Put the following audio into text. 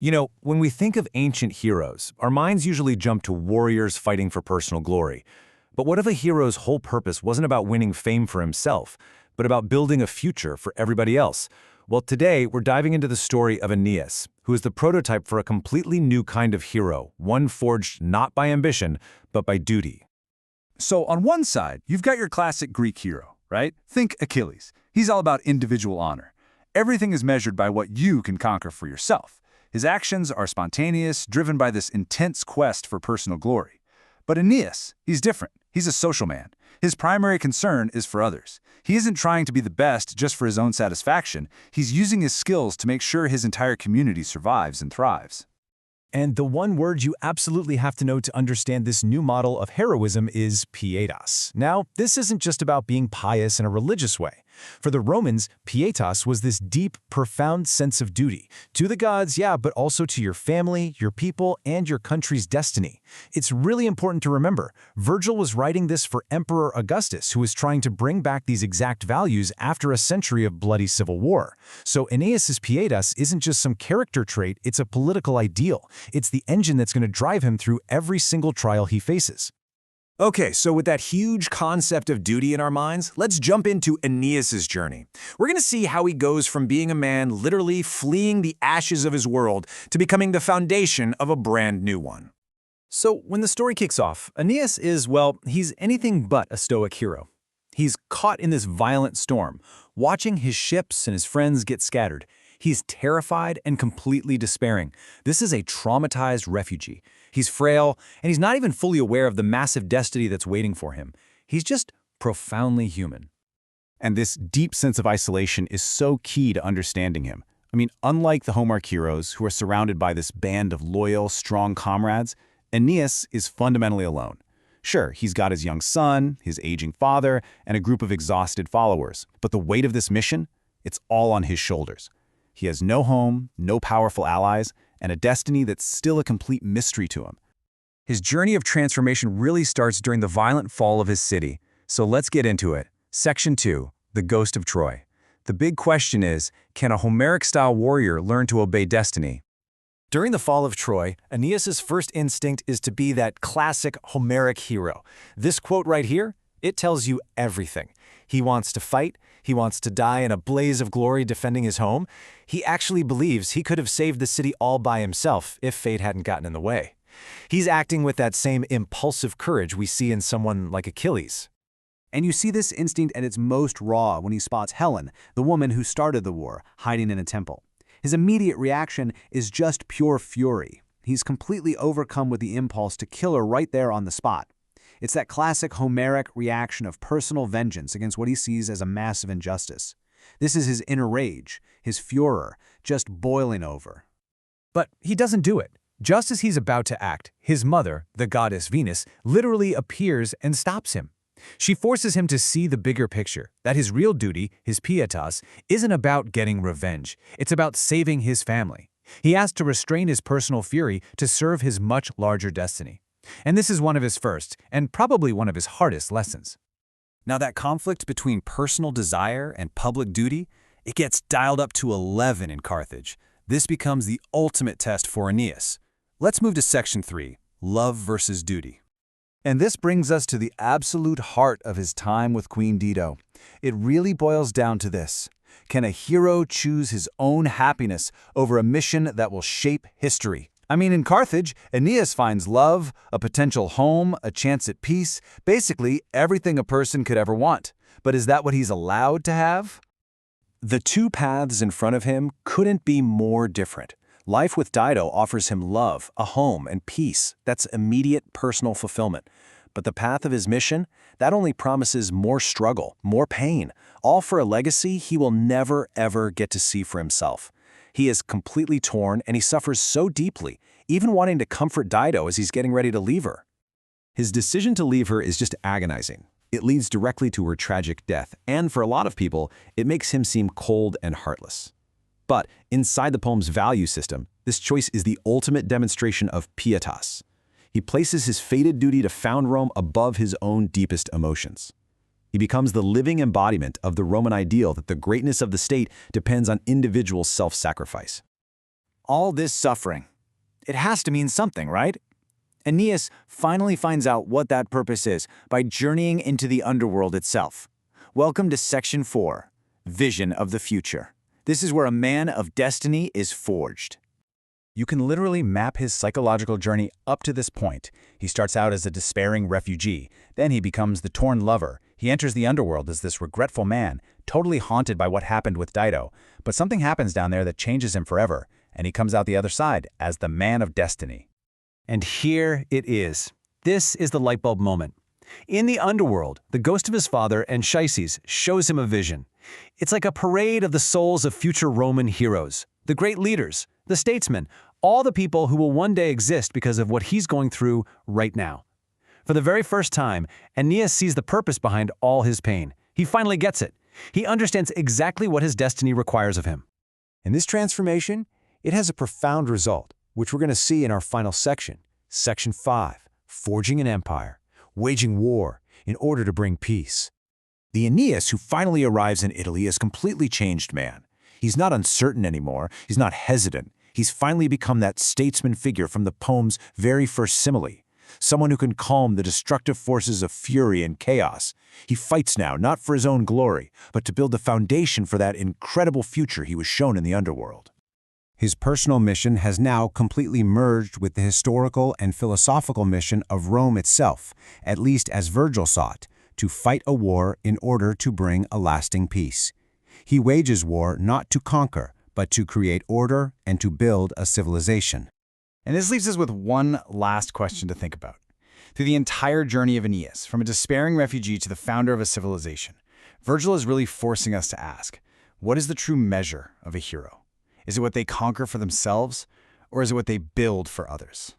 You know, when we think of ancient heroes, our minds usually jump to warriors fighting for personal glory. But what if a hero's whole purpose wasn't about winning fame for himself, but about building a future for everybody else? Well, today we're diving into the story of Aeneas, who is the prototype for a completely new kind of hero, one forged not by ambition, but by duty. So on one side, you've got your classic Greek hero, right? Think Achilles. He's all about individual honor. Everything is measured by what you can conquer for yourself. His actions are spontaneous, driven by this intense quest for personal glory. But Aeneas, he's different. He's a social man. His primary concern is for others. He isn't trying to be the best just for his own satisfaction. He's using his skills to make sure his entire community survives and thrives. And the one word you absolutely have to know to understand this new model of heroism is pietas. Now, this isn't just about being pious in a religious way. For the Romans, pietas was this deep, profound sense of duty. To the gods, yeah, but also to your family, your people, and your country's destiny. It's really important to remember, Virgil was writing this for Emperor Augustus, who was trying to bring back these exact values after a century of bloody civil war. So Aeneas's pietas isn't just some character trait, it's a political ideal. It's the engine that's going to drive him through every single trial he faces. Okay, so with that huge concept of duty in our minds, let's jump into Aeneas's journey. We're going to see how he goes from being a man literally fleeing the ashes of his world to becoming the foundation of a brand new one. So when the story kicks off, Aeneas is, well, he's anything but a stoic hero. He's caught in this violent storm, watching his ships and his friends get scattered. He's terrified and completely despairing. This is a traumatized refugee. He's frail, and he's not even fully aware of the massive destiny that's waiting for him. He's just profoundly human. And this deep sense of isolation is so key to understanding him. I mean, unlike the Hallmark heroes who are surrounded by this band of loyal, strong comrades, Aeneas is fundamentally alone. Sure, he's got his young son, his aging father, and a group of exhausted followers. But the weight of this mission, it's all on his shoulders. He has no home, no powerful allies, and a destiny that's still a complete mystery to him. His journey of transformation really starts during the violent fall of his city. So let's get into it. Section 2, The Ghost of Troy. The big question is, can a Homeric-style warrior learn to obey destiny? During the fall of Troy, Aeneas's first instinct is to be that classic Homeric hero. This quote right here, it tells you everything. He wants to fight. He wants to die in a blaze of glory defending his home. He actually believes he could have saved the city all by himself if fate hadn't gotten in the way. He's acting with that same impulsive courage we see in someone like Achilles. And you see this instinct at its most raw when he spots Helen, the woman who started the war, hiding in a temple. His immediate reaction is just pure fury. He's completely overcome with the impulse to kill her right there on the spot. It's that classic Homeric reaction of personal vengeance against what he sees as a massive injustice. This is his inner rage, his furor, just boiling over. But he doesn't do it. Just as he's about to act, his mother, the goddess Venus, literally appears and stops him. She forces him to see the bigger picture, that his real duty, his pietas, isn't about getting revenge. It's about saving his family. He has to restrain his personal fury to serve his much larger destiny. And this is one of his first, and probably one of his hardest lessons. Now that conflict between personal desire and public duty, it gets dialed up to 11 in Carthage. This becomes the ultimate test for Aeneas. Let's move to Section 3, Love versus Duty. And this brings us to the absolute heart of his time with Queen Dido. It really boils down to this. Can a hero choose his own happiness over a mission that will shape history? I mean, in Carthage, Aeneas finds love, a potential home, a chance at peace, basically everything a person could ever want. But is that what he's allowed to have? The two paths in front of him couldn't be more different. Life with Dido offers him love, a home, and peace. That's immediate personal fulfillment. But the path of his mission, that only promises more struggle, more pain, all for a legacy he will never, ever get to see for himself. He is completely torn, and he suffers so deeply, even wanting to comfort Dido as he's getting ready to leave her. His decision to leave her is just agonizing. It leads directly to her tragic death, and for a lot of people, it makes him seem cold and heartless. But inside the poem's value system, this choice is the ultimate demonstration of pietas. He places his fated duty to found Rome above his own deepest emotions. He becomes the living embodiment of the Roman ideal that the greatness of the state depends on individual self-sacrifice. All this suffering. It has to mean something, right? Aeneas finally finds out what that purpose is by journeying into the underworld itself. Welcome to Section 4, Vision of the Future. This is where a man of destiny is forged. You can literally map his psychological journey up to this point. He starts out as a despairing refugee, then he becomes the torn lover. He enters the underworld as this regretful man, totally haunted by what happened with Dido. But something happens down there that changes him forever, and he comes out the other side as the man of destiny. And here it is. This is the light bulb moment. In the underworld, the ghost of his father, Anchises, shows him a vision. It's like a parade of the souls of future Roman heroes, the great leaders, the statesmen, all the people who will one day exist because of what he's going through right now. For the very first time, Aeneas sees the purpose behind all his pain. He finally gets it. He understands exactly what his destiny requires of him. And this transformation, it has a profound result, which we're going to see in our final section, Section 5, Forging an Empire, Waging War in order to bring peace. The Aeneas who finally arrives in Italy is a completely changed man. He's not uncertain anymore. He's not hesitant. He's finally become that statesman figure from the poem's very first simile, someone who can calm the destructive forces of fury and chaos. He fights now, not for his own glory, but to build the foundation for that incredible future he was shown in the underworld. His personal mission has now completely merged with the historical and philosophical mission of Rome itself, at least as Virgil saw it, to fight a war in order to bring a lasting peace. He wages war not to conquer, but to create order and to build a civilization. And this leaves us with one last question to think about. Through the entire journey of Aeneas, from a despairing refugee to the founder of a civilization, Virgil is really forcing us to ask, what is the true measure of a hero? Is it what they conquer for themselves, or is it what they build for others?